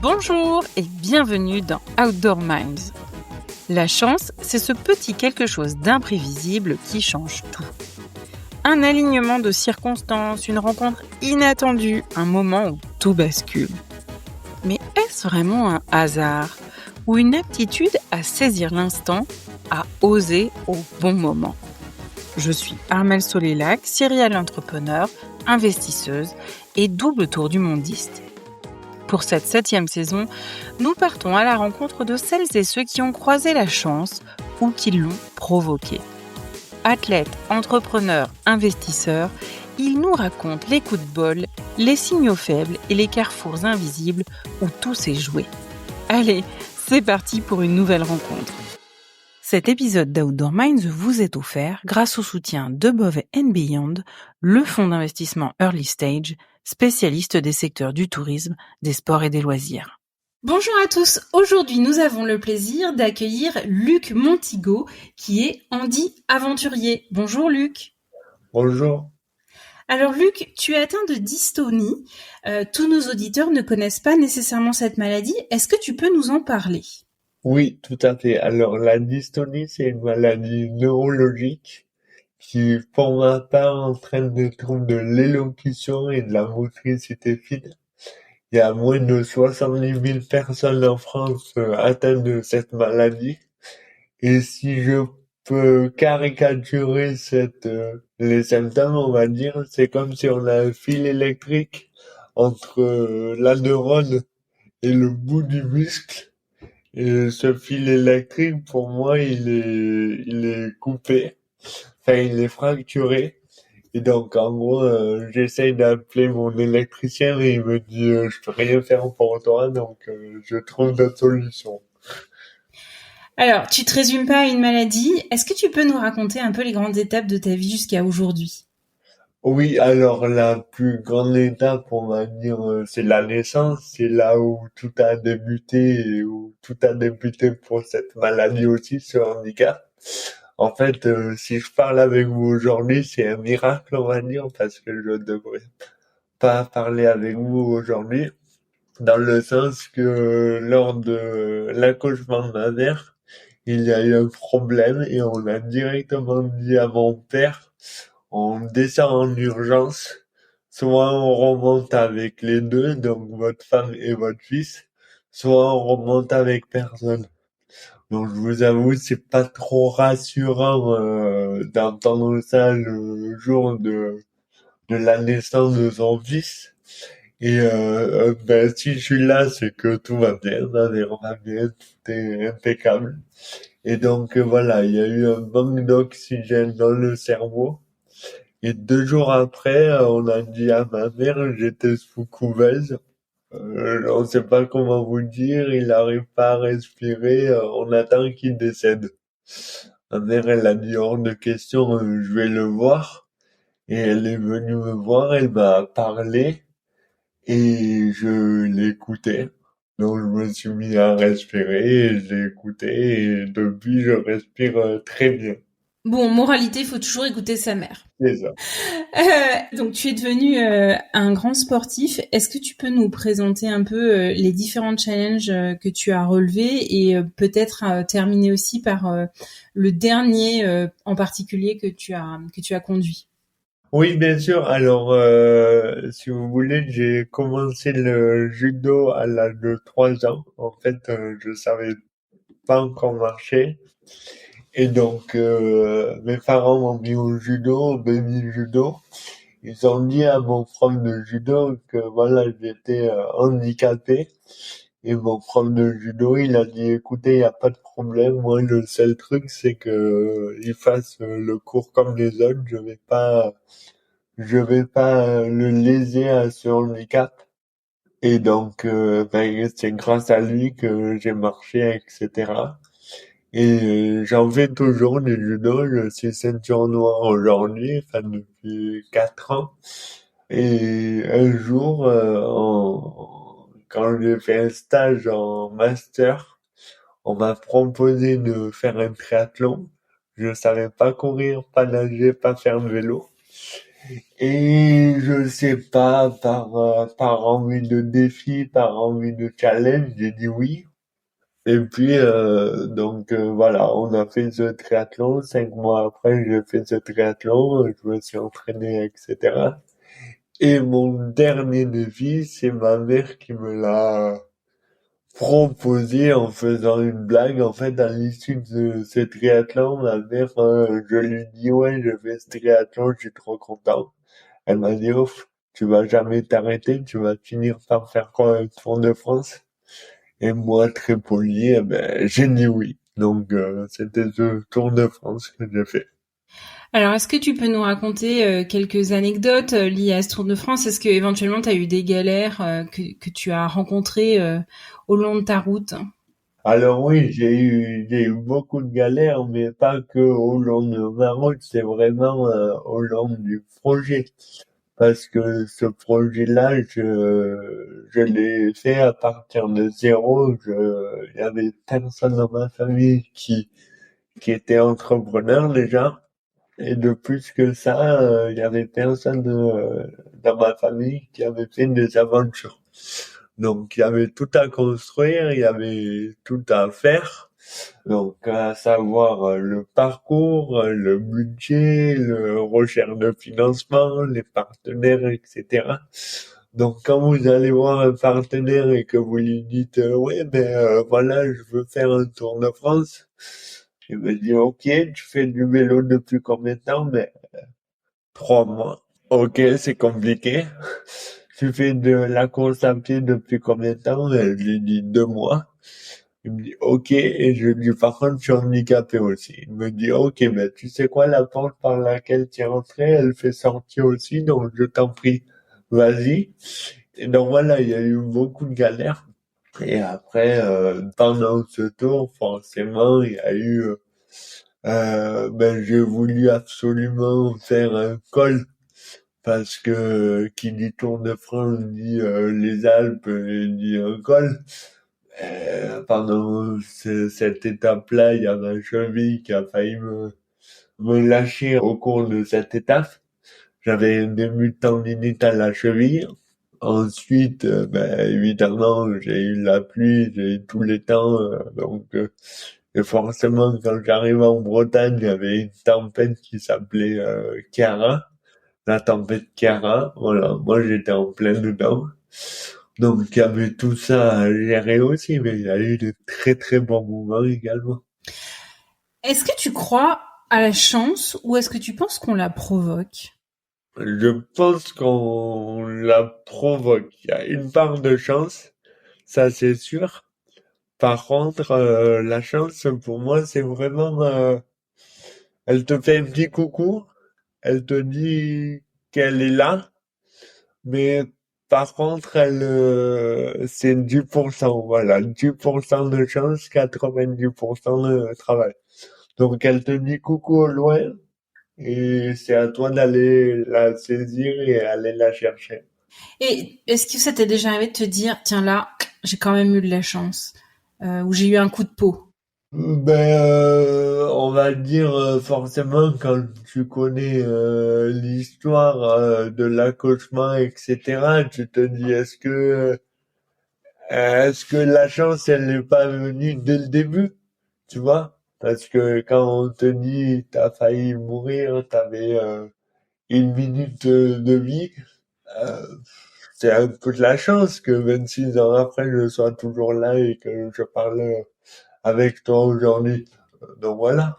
Bonjour et bienvenue dans Outdoor Minds. La chance, c'est ce petit quelque chose d'imprévisible qui change tout. Un alignement de circonstances, une rencontre inattendue, un moment où tout bascule. Mais est-ce vraiment un hasard ou une aptitude à saisir l'instant, à oser au bon moment? Je suis Armelle Solélac, serial entrepreneur, investisseuse et double tour du mondiste. Pour cette 7e saison, nous partons à la rencontre de celles et ceux qui ont croisé la chance ou qui l'ont provoquée. Athlètes, entrepreneurs, investisseurs, ils nous racontent les coups de bol, les signaux faibles et les carrefours invisibles où tout s'est joué. Allez, c'est parti pour une nouvelle rencontre. Cet épisode d'Outdoor Minds vous est offert grâce au soutien d'Above and Beyond, le fonds d'investissement Early Stage, spécialiste des secteurs du tourisme, des sports et des loisirs. Bonjour à tous, aujourd'hui nous avons le plaisir d'accueillir Luc Montigo, qui est Handi aventurier. Bonjour Luc. Bonjour. Alors Luc, tu es atteint de dystonie. Tous nos auditeurs ne connaissent pas nécessairement cette maladie. Est-ce que tu peux nous en parler ? Oui, tout à fait. Alors, la dystonie, c'est une maladie neurologique qui, pour ma part, entraîne des troubles de l'élocution et de la motricité fine. Il y a moins de 70 000 personnes en France atteintes de cette maladie. Et si je peux caricaturer les symptômes, on va dire, c'est comme si on a un fil électrique entre la neurone et le bout du muscle. Et ce fil électrique, pour moi, il est coupé. Enfin, il est fracturé. Et donc, en gros, j'essaye d'appeler mon électricien et il me dit, je peux rien faire pour toi, donc je trouve d'autres solutions. Alors, tu te résumes pas à une maladie. Est-ce que tu peux nous raconter un peu les grandes étapes de ta vie jusqu'à aujourd'hui ? Oui, alors la plus grande étape, on va dire, c'est la naissance. C'est là où tout a débuté et où tout a débuté pour cette maladie aussi, ce handicap. En fait, si je parle avec vous aujourd'hui, c'est un miracle, on va dire, parce que je devrais pas parler avec vous aujourd'hui, dans le sens que lors de l'accouchement de ma mère, il y a eu un problème et on a directement dit à mon père, on descend en urgence, soit on remonte avec les deux, donc votre femme et votre fils, soit on remonte avec personne. Donc je vous avoue, c'est pas trop rassurant d'entendre ça le jour de la naissance de son fils. Et si je suis là, c'est que tout va bien, ma mère va bien, tout est impeccable. Et donc voilà, il y a eu un manque d'oxygène dans le cerveau. Et 2 jours après, on a dit à ma mère, j'étais sous couveuse. On sait pas comment vous dire, il n'arrive pas à respirer, on attend qu'il décède. Ma mère, elle a dit hors de question, je vais le voir. Et elle est venue me voir, elle m'a parlé et je l'écoutais. Donc je me suis mis à respirer et j'ai écouté et depuis je respire très bien. Bon, moralité, il faut toujours écouter sa mère. C'est ça. Donc, tu es devenu un grand sportif. Est-ce que tu peux nous présenter un peu les différents challenges que tu as relevés et peut-être terminer aussi par le dernier en particulier que tu as conduit? Oui, bien sûr. Alors, si vous voulez, j'ai commencé le judo à l'âge de 3 ans. En fait, je savais pas encore marcher. Et donc, mes parents m'ont mis au judo, au baby judo. Ils ont dit à mon prof de judo que voilà, j'étais handicapé. Et mon prof de judo, il a dit, écoutez, il n'y a pas de problème. Moi, le seul truc, c'est que il fasse le cours comme les autres. Je vais pas le léser à ce handicap. Et donc, c'est grâce à lui que j'ai marché, etc. Et j'en fais toujours du judo. Je suis ceinture noire aujourd'hui, enfin depuis 4 ans. Et un jour, quand j'ai fait un stage en master, on m'a proposé de faire un triathlon. Je savais pas courir, pas nager, pas faire de vélo. Et je sais pas, par envie de défi, par envie de challenge, j'ai dit oui. Et puis, voilà, on a fait ce triathlon. 5 mois après, j'ai fait ce triathlon, je me suis entraîné, etc. Et mon dernier défi, c'est ma mère qui me l'a proposé en faisant une blague. En fait, à l'issue de ce triathlon, ma mère, je lui dis, ouais, je fais ce triathlon, je suis trop content. Elle m'a dit, ouf, tu vas jamais t'arrêter, tu vas finir par faire quoi, un Tour de France? Et moi, très poli, eh ben, j'ai dit oui. Donc, c'était ce Tour de France que j'ai fait. Alors, est-ce que tu peux nous raconter quelques anecdotes liées à ce Tour de France? Est-ce que éventuellement tu as eu des galères que tu as rencontrées au long de ta route? Alors oui, j'ai eu beaucoup de galères, mais pas que au long de ma route, c'est vraiment au long du projet. Parce que ce projet-là, je l'ai fait à partir de zéro. Il y avait personne dans ma famille qui était entrepreneur déjà. Et de plus que ça, il y avait personne dans ma famille qui avait fait des aventures. Donc il y avait tout à construire, il y avait tout à faire. Donc à savoir le parcours, le budget, le recherche de financement, les partenaires, etc. Donc quand vous allez voir un partenaire et que vous lui dites ouais ben voilà je veux faire un Tour de France, il me dit ok tu fais du vélo depuis combien de temps? Mais 3 mois. Ok c'est compliqué. Tu fais de la course à pied depuis combien de temps? Je lui dis 2 mois. Il me dit ok et je lui dis par contre je suis handicapé aussi. Il me dit ok ben tu sais quoi la porte par laquelle tu es rentré elle fait sortir aussi donc je t'en prie vas-y. Et donc voilà il y a eu beaucoup de galères. Et après, pendant ce tour, forcément, il y a eu, j'ai voulu absolument faire un col parce que qui dit Tour de France dit les Alpes et dit un col. Pendant cette étape-là, il y a ma cheville qui a failli me lâcher au cours de cette étape. J'avais un début de tendinite à la cheville. Ensuite, évidemment, j'ai eu la pluie, j'ai eu tous les temps, et forcément, quand j'arrive en Bretagne, il y avait une tempête qui s'appelait Chiara, la tempête Chiara. Voilà, moi j'étais en plein dedans. Donc il y avait tout ça à gérer aussi, mais il y a eu de très très bons moments également. Est-ce que tu crois à la chance ou est-ce que tu penses qu'on la provoque? Je pense qu'on la provoque. Il y a une part de chance, ça c'est sûr. Par contre, la chance, pour moi, c'est vraiment, elle te fait un petit coucou, elle te dit qu'elle est là, mais par contre, c'est 10%, voilà, 10% de chance, 90% de travail. Donc, elle te dit coucou au loin, et c'est à toi d'aller la saisir et aller la chercher. Et est-ce que ça t'est déjà arrivé de te dire, tiens là, j'ai quand même eu de la chance, ou j'ai eu un coup de peau? On va dire forcément quand tu connais l'histoire de l'accouchement, etc. Tu te dis est-ce que la chance elle n'est pas venue dès le début, tu vois? Parce que quand on te dit t'as failli mourir, t'avais 1 minute de vie, euh, c'est un peu de la chance que 26 ans après je sois toujours là et que je parle avec toi aujourd'hui. Donc voilà.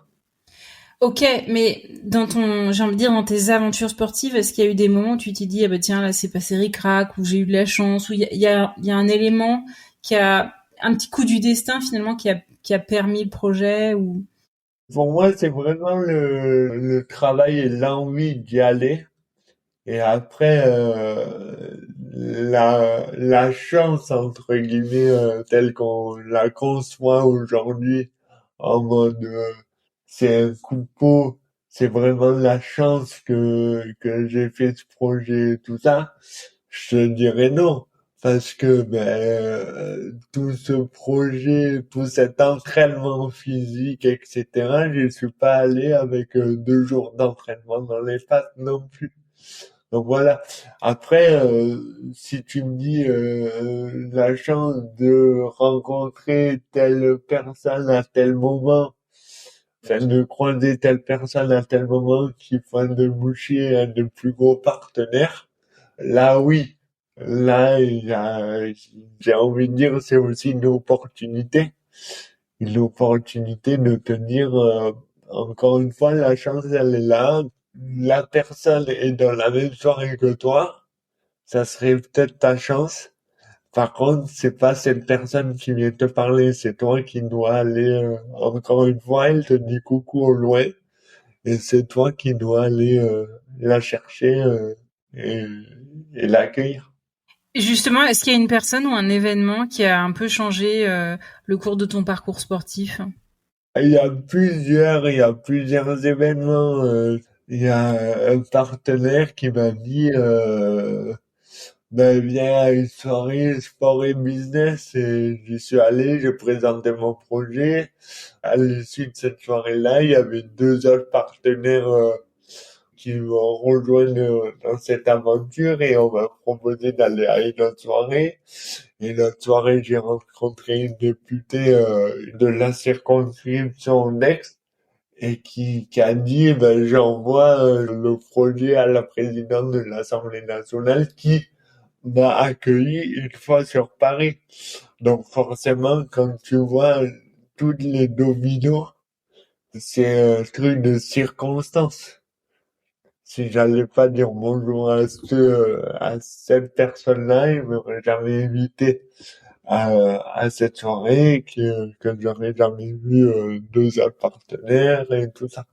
Ok, mais j'ai envie de dire, dans tes aventures sportives, est-ce qu'il y a eu des moments où tu t'es dit, ah bah tiens, là c'est passé ric-rac, où j'ai eu de la chance, où il y a un élément qui a un petit coup du destin finalement qui a permis le projet ou... Pour moi, c'est vraiment le travail et l'envie d'y aller. Et après, la chance, entre guillemets, telle qu'on la conçoit aujourd'hui, en mode, c'est un coup de peau, c'est vraiment la chance que j'ai fait ce projet, tout ça. Je te dirais non. Parce que tout ce projet, tout cet entraînement physique, etc., je suis pas allé avec 2 jours d'entraînement dans les pattes non plus. Donc voilà. Après, si tu me dis la chance de rencontrer telle personne à tel moment, enfin de croiser telle personne à tel moment qui va déboucher un de plus gros partenaires, là oui. Là, j'ai envie de dire, c'est aussi une opportunité. Une opportunité de te dire, encore une fois, la chance, elle est là. La personne est dans la même soirée que toi. Ça serait peut-être ta chance. Par contre, c'est pas cette personne qui vient te parler, c'est toi qui dois aller, encore une fois, elle te dit coucou au loin, et c'est toi qui dois aller la chercher et, et l'accueillir. Justement, est-ce qu'il y a une personne ou un événement qui a un peu changé le cours de ton parcours sportif? Il y a plusieurs événements. Il y a un partenaire qui m'a dit, ben, viens à une soirée sport et business, et j'y suis allé, j'ai présenté mon projet. À l'issue de cette soirée-là, il y avait deux autres partenaires qui m'ont rejoint dans cette aventure, et on m'a proposé d'aller à une autre soirée. Et l'autre soirée, j'ai rencontré une députée de la circonscription d'Aix, et qui a dit, ben, j'envoie le projet à la présidente de l'Assemblée nationale qui m'a accueilli une fois sur Paris. Donc forcément, quand tu vois toutes les dominos, c'est un truc de circonstance. Si j'allais pas dire bonjour à cette personne-là, il m'aurait jamais invité à cette soirée, que j'aurais jamais vu deux autres partenaires et tout ça.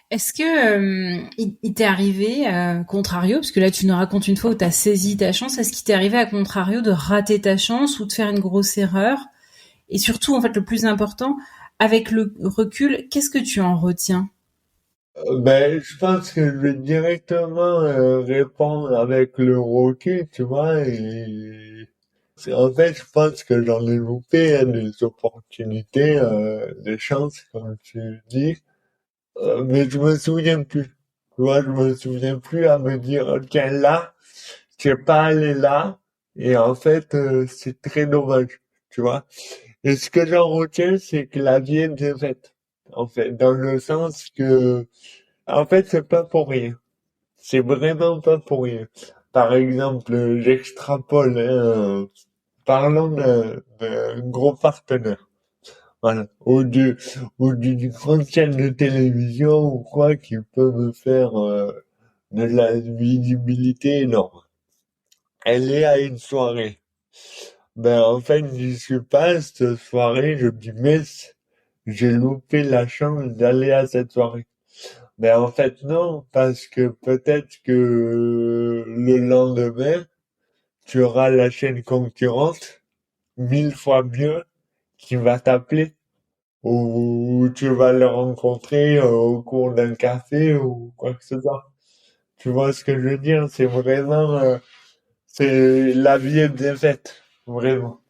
Est-ce que il t'est arrivé, à contrario, parce que là tu nous racontes une fois où tu as saisi ta chance, est-ce qu'il t'est arrivé à contrario de rater ta chance ou de faire une grosse erreur? Et surtout, en fait, le plus important, avec le recul, qu'est-ce que tu en retiens? Ben, je pense que je vais directement répondre avec le recul, tu vois, et en fait, je pense que j'en ai loupé des opportunités, des chances, comme tu dis, mais je me souviens plus. Tu vois, je me souviens plus à me dire, ok, là, tu es pas allé là, et en fait, c'est très dommage, tu vois. Et ce que j'en retiens, c'est que la vie est bien faite, en fait, dans le sens que, en fait, c'est pas pour rien. C'est vraiment pas pour rien. Par exemple, j'extrapole, hein, parlons d'un gros partenaire. Voilà. Ou d'une grande chaîne de télévision ou quoi qui peut me faire de la visibilité énorme. Elle est à une soirée. Ben, en fait, j'y suis pas, cette soirée, je me dis, mais j'ai loupé la chance d'aller à cette soirée. Ben, en fait, non, parce que peut-être que le lendemain, tu auras la chaîne concurrente, 1000 fois mieux, qui va t'appeler, ou tu vas le rencontrer au cours d'un café ou quoi que ce soit. Tu vois ce que je veux dire? C'est vraiment, c'est la vie est bien faite, vraiment.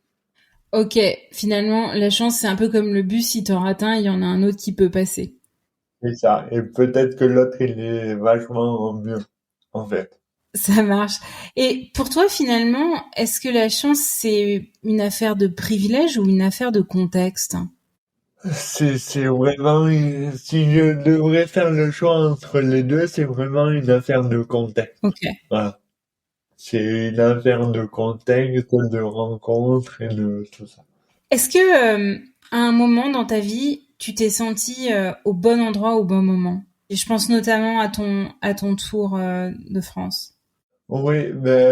Ok, finalement, la chance, c'est un peu comme le bus, si t'en rates un, il y en a un autre qui peut passer. C'est ça. Et peut-être que l'autre, il est vachement mieux, en fait. Ça marche. Et pour toi, finalement, est-ce que la chance, c'est une affaire de privilège ou une affaire de contexte? C'est vraiment, si je devrais faire le choix entre les deux, c'est vraiment une affaire de contexte. Ok. Voilà. C'est une affaire de contexte, de rencontre et de tout ça. Est-ce que, à un moment dans ta vie, tu t'es senti au bon endroit au bon moment? Et je pense notamment à ton tour de France. Oui, mais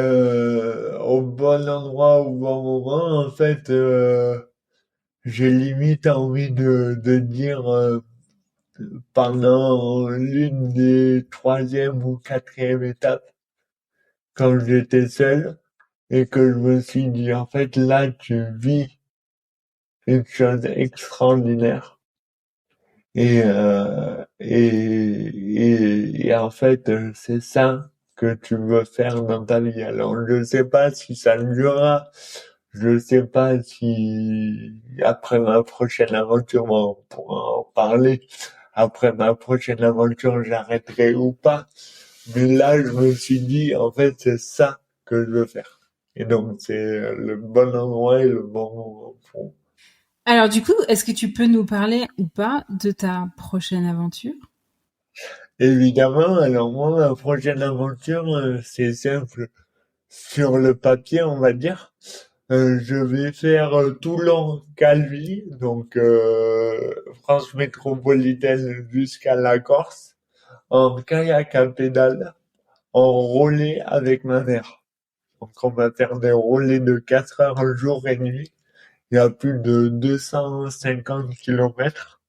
au bon endroit, au bon moment, en fait, j'ai limite envie de dire pendant l'une des troisième ou quatrième étapes, quand j'étais seul, et que je me suis dit, en fait, là, tu vis une chose extraordinaire. Et en fait, c'est ça que tu veux faire dans ta vie. Alors, je sais pas si ça durera. Je sais pas si après ma prochaine aventure, on pourra en parler. Après ma prochaine aventure, j'arrêterai ou pas. Mais là, je me suis dit, en fait, c'est ça que je veux faire. Et donc, c'est le bon endroit et le bon moment pour. Alors du coup, est-ce que tu peux nous parler ou pas de ta prochaine aventure? Évidemment, alors moi, ma prochaine aventure, c'est simple. Sur le papier, on va dire. Je vais faire Toulon-Calvi, donc France métropolitaine jusqu'à la Corse, en kayak à pédale, en relais avec ma mère. Donc on va faire des relais de 4 heures jour et nuit. Il y a plus de 250 kilomètres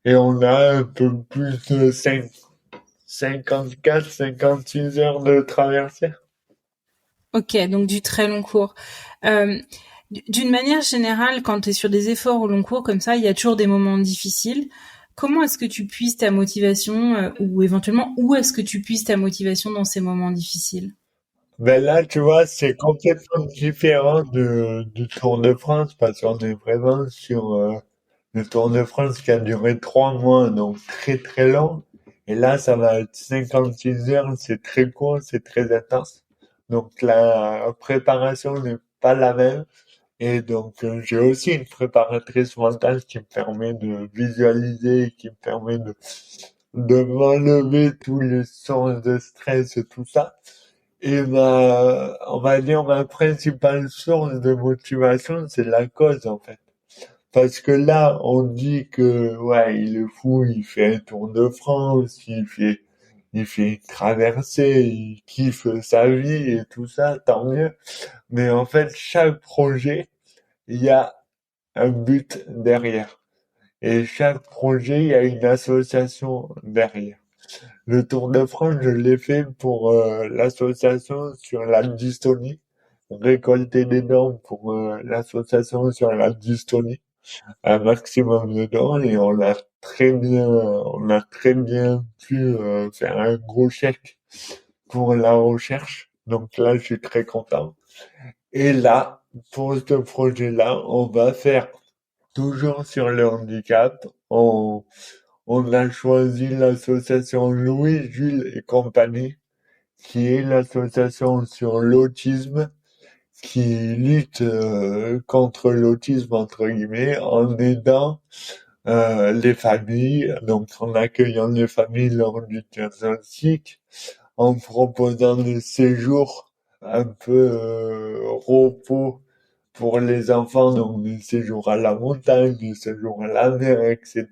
et on a un peu plus de 54, 56 heures de traversée. Ok, donc du très long cours. Euh, d'une manière générale, quand tu es sur des efforts au long cours comme ça, il y a toujours des moments difficiles. Comment est-ce que tu puisses ta motivation ou éventuellement où est-ce que tu puisses ta motivation dans ces moments difficiles? Ben là, tu vois, c'est complètement différent du Tour de France parce qu'on est vraiment sur le Tour de France qui a duré 3 mois, donc très très long. Et là, ça va être 56 heures, c'est très court, c'est très intense. Donc la préparation n'est pas la même. Et donc j'ai aussi une préparatrice mentale qui me permet de visualiser, qui me permet de m'enlever tous les sources de stress et tout ça. Et on va dire, ma principale source de motivation, c'est la cause, en fait. Parce que là, on dit que, ouais, il est fou, il fait un Tour de France, il fait une traversée, il kiffe sa vie et tout ça, tant mieux. Mais en fait, chaque projet, il y a un but derrière. Et chaque projet, il y a une association derrière. Le Tour de France, je l'ai fait pour l'association sur la dystonie, récolter des dons pour l'association sur la dystonie, un maximum de dons, et on a très bien pu faire un gros chèque pour la recherche. Donc là, je suis très content. Et là, pour ce projet-là, on va faire toujours sur le handicap. On a choisi l'association Louis, Jules et compagnie, qui est l'association sur l'autisme, qui lutte contre l'autisme, entre guillemets, en aidant les familles, donc en accueillant les familles lors du diagnostic, en proposant des séjours un peu repos pour les enfants, donc des séjours à la montagne, des séjours à la mer, etc.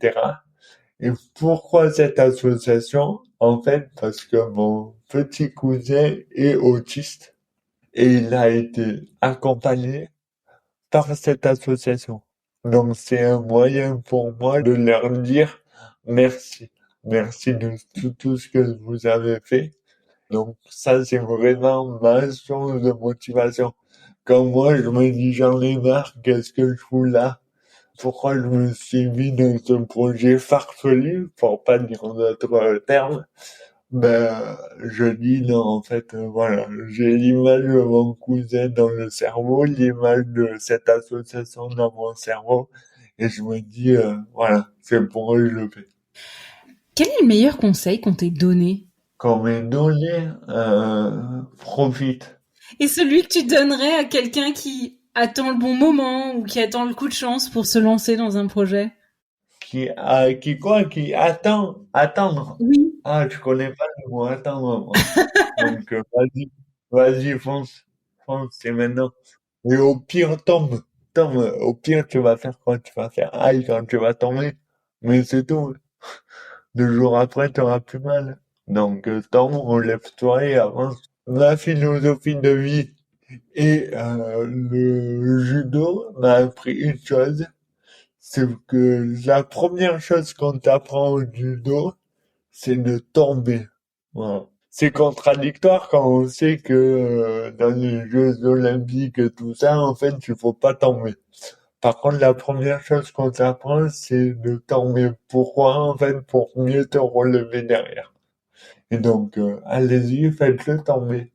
Et pourquoi cette association? En fait, parce que mon petit cousin est autiste et il a été accompagné par cette association. Donc c'est un moyen pour moi de leur dire merci. Merci de tout ce que vous avez fait. Donc ça, c'est vraiment ma source de motivation. Quand moi, je me dis j'en ai marre, qu'est-ce que je fous là? Pourquoi je me suis mis dans ce projet farfelu, pour pas dire d'autres termes, ben, je dis non, en fait, voilà, j'ai l'image de mon cousin dans le cerveau, l'image de cette association dans mon cerveau, et je me dis, voilà, c'est pour eux que je le fais. Quel est le meilleur conseil qu'on t'ait donné? Quand mes données profitent, Et celui que tu donnerais à quelqu'un qui attend le bon moment ou qui attend le coup de chance pour se lancer dans un projet? qui attendre. Oui. Ah, tu connais pas le mot attendre, moi. Donc, vas-y, fonce, c'est maintenant. Et au pire, tombe. Au pire, tu vas faire quoi? Tu vas faire aïe quand tu vas tomber. Mais c'est tout. 2 jours après, tu auras plus mal. Donc, tombe, relève-toi et avance. Ma philosophie de vie et le judo m'a appris une chose, c'est que la première chose qu'on t'apprend au judo, c'est de tomber. Voilà. C'est contradictoire quand on sait que dans les Jeux Olympiques et tout ça, en fait, il faut pas tomber. Par contre, la première chose qu'on t'apprend, c'est de tomber. Pourquoi? En fait, pour mieux te relever derrière. Et donc, allez-y, faites-le tomber.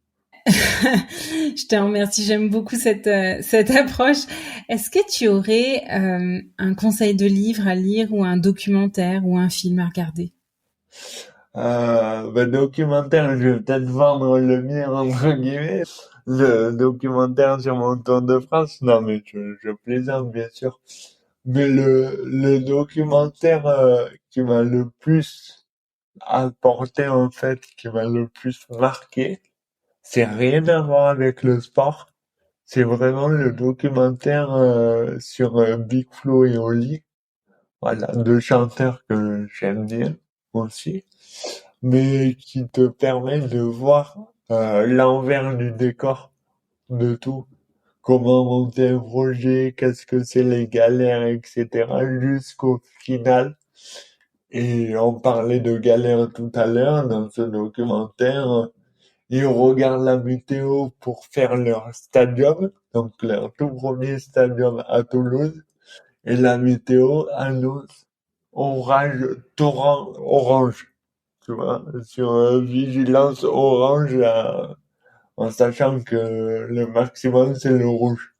Je te remercie, j'aime beaucoup cette approche. Est-ce que tu aurais un conseil de livre à lire ou un documentaire ou un film à regarder? Documentaire, je vais peut-être vendre le mien, entre guillemets. Le documentaire sur mon Tour de France. Non, mais je plaisante, bien sûr. Mais le documentaire qui m'a le plus apporté, en fait, qui m'a le plus marqué, c'est rien à voir avec le sport. C'est vraiment le documentaire sur Big Flo et Oli. Voilà, deux chanteurs que j'aime bien aussi, mais qui te permet de voir l'envers du décor de tout. Comment monter un projet, qu'est-ce que c'est les galères, etc. jusqu'au final. Et on parlait de galères tout à l'heure dans ce documentaire. Ils regardent la météo pour faire leur stadium, donc leur tout premier stadium à Toulouse. Et la météo annonce orage, torrent, orange. Tu vois, sur vigilance orange, en sachant que le maximum c'est le rouge.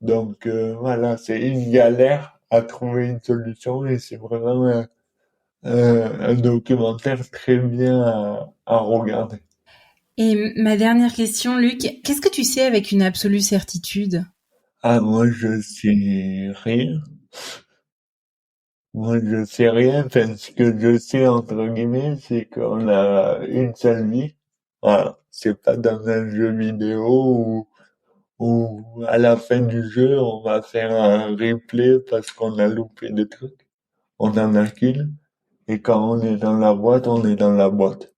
Donc voilà, c'est une galère à trouver une solution et c'est vraiment un documentaire très bien à regarder. Et ma dernière question, Luc, qu'est-ce que tu sais avec une absolue certitude? Ah, moi je sais rien. Moi je sais rien. Enfin, ce que je sais entre guillemets, c'est qu'on a une seule vie. Voilà, c'est pas dans un jeu vidéo où à la fin du jeu, on va faire un replay parce qu'on a loupé des trucs. On en a qu'une. Et quand on est dans la boîte, on est dans la boîte.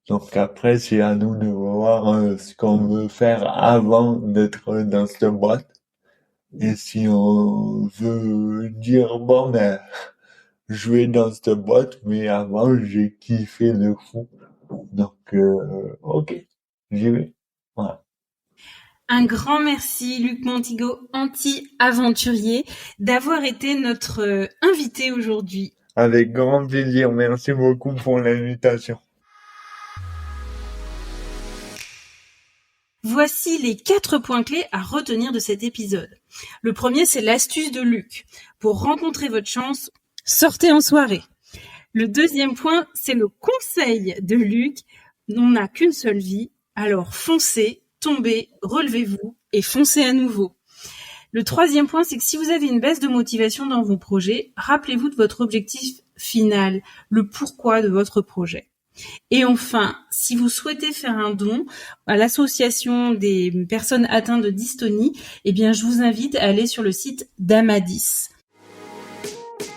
Donc après, c'est à nous de voir ce qu'on veut faire avant d'être dans cette boîte. Et si on veut dire, bon, ben, je vais dans cette boîte, mais avant, j'ai kiffé de fou. Donc, ok, j'y vais. Voilà. Un grand merci, Luc Montigo, anti-aventurier, d'avoir été notre invité aujourd'hui. Avec grand plaisir. Merci beaucoup pour l'invitation. Voici les 4 points clés à retenir de cet épisode. Le premier, c'est l'astuce de Luc. Pour rencontrer votre chance, sortez en soirée. Le deuxième point, c'est le conseil de Luc. On n'a qu'une seule vie, alors foncez, tombez, relevez-vous et foncez à nouveau. Le troisième point, c'est que si vous avez une baisse de motivation dans vos projets, rappelez-vous de votre objectif final, le pourquoi de votre projet. Et enfin, si vous souhaitez faire un don à l'association des personnes atteintes de dystonie, eh bien, je vous invite à aller sur le site d'Amadis.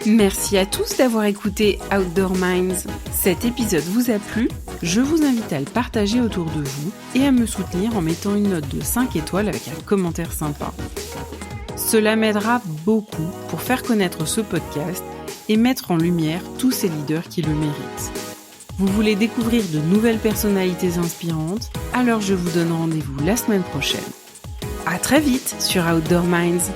Merci à tous d'avoir écouté Outdoor Minds. Cet épisode vous a plu? Je vous invite à le partager autour de vous et à me soutenir en mettant une note de 5 étoiles avec un commentaire sympa. Cela m'aidera beaucoup pour faire connaître ce podcast et mettre en lumière tous ces leaders qui le méritent. Vous voulez découvrir de nouvelles personnalités inspirantes? Alors je vous donne rendez-vous la semaine prochaine. À très vite sur Outdoor Minds.